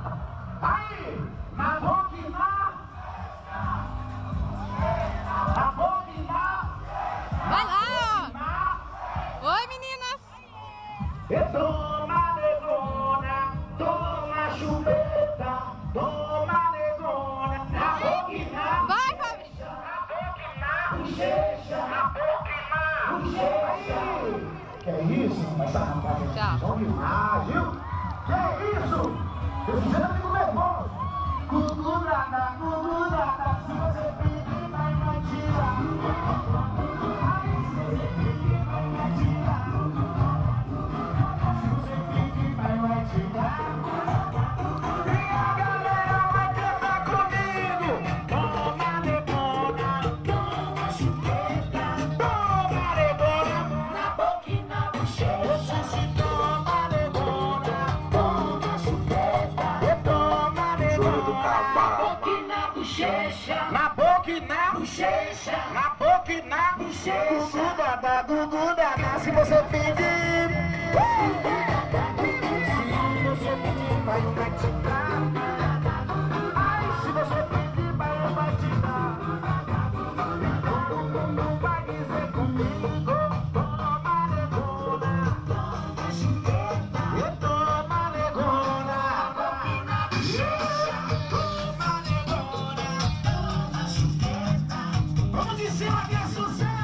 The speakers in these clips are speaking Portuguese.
Aí, na boca e na boca e Vai lá! Oi, meninas! Toma negona, toma chupeta, toma negona, na boca e na. Vai, Fabrício! Na boca e na bochecha, na boca e na bochecha. Que é isso? Mas tá rapaz, bom demais, viu? Que é isso? Eu já fico nervoso. Cucurada, se você pedir, vai tirar. Aí se você pedir, vai tirar. Se você pedir, vai tirar. E a galera vai cantar comigo. Toma negona, toma chupeta, toma negona, na boca e na bochecha. Se toma negona, toma chupeta, toma negona, na boca e na bochecha, na boca e na bochecha, na boca e na bochecha. Gugu dada, se você pedir, se você pedir, vai te dar. Ai, se você pedir, vai te dar. Vai dizer comigo, toma negona, toma chupeta, toma negona, na boca e na bochecha, toma negona, toma chupeta. Vamos dizer que é sucesso!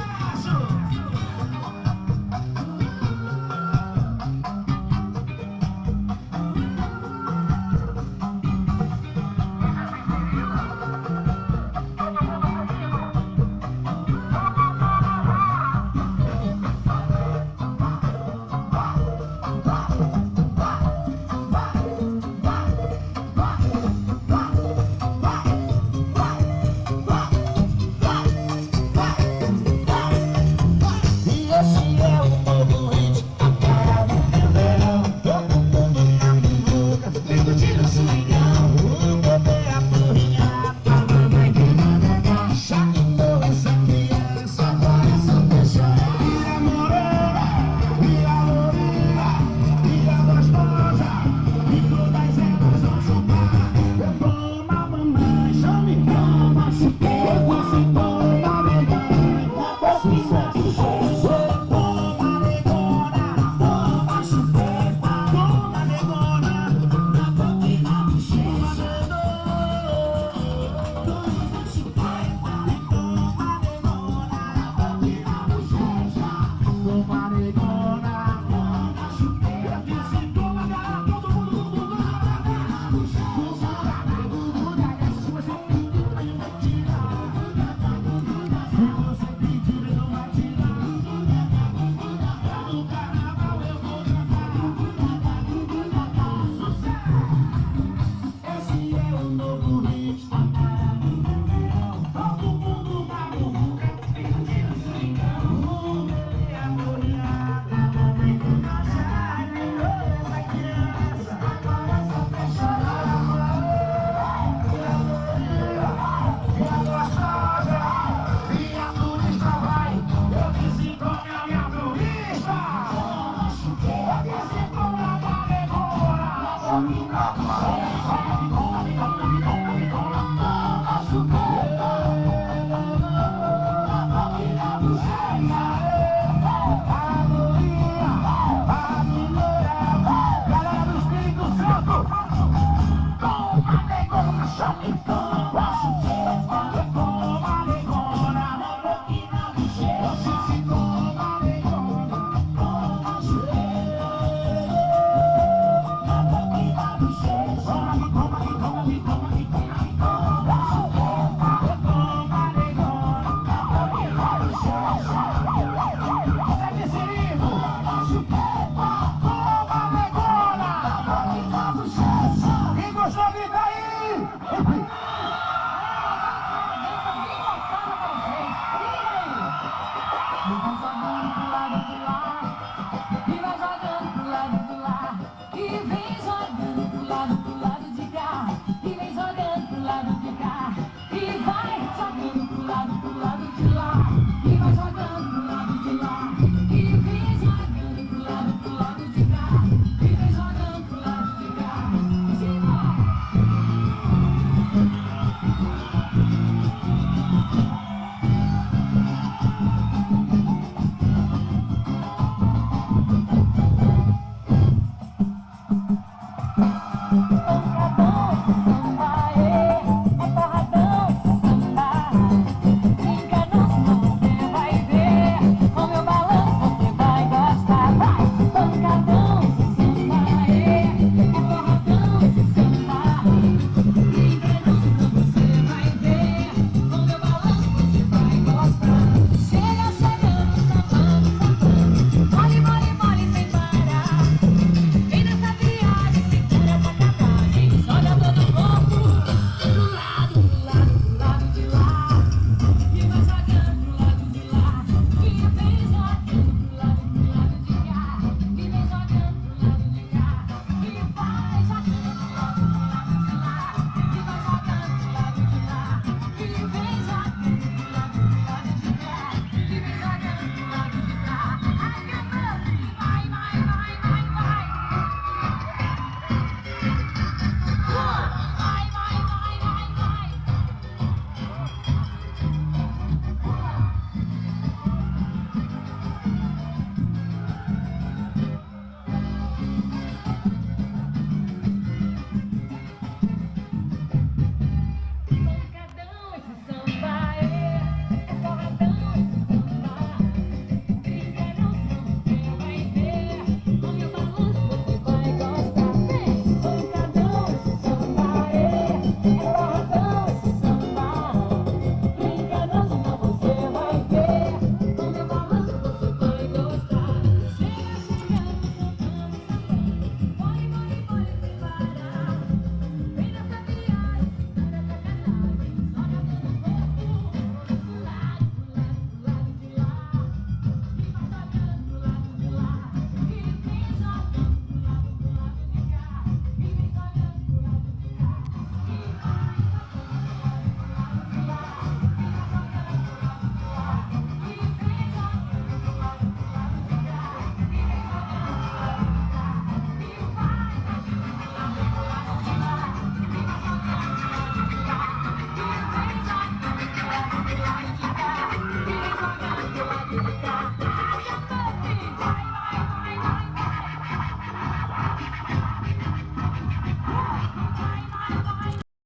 E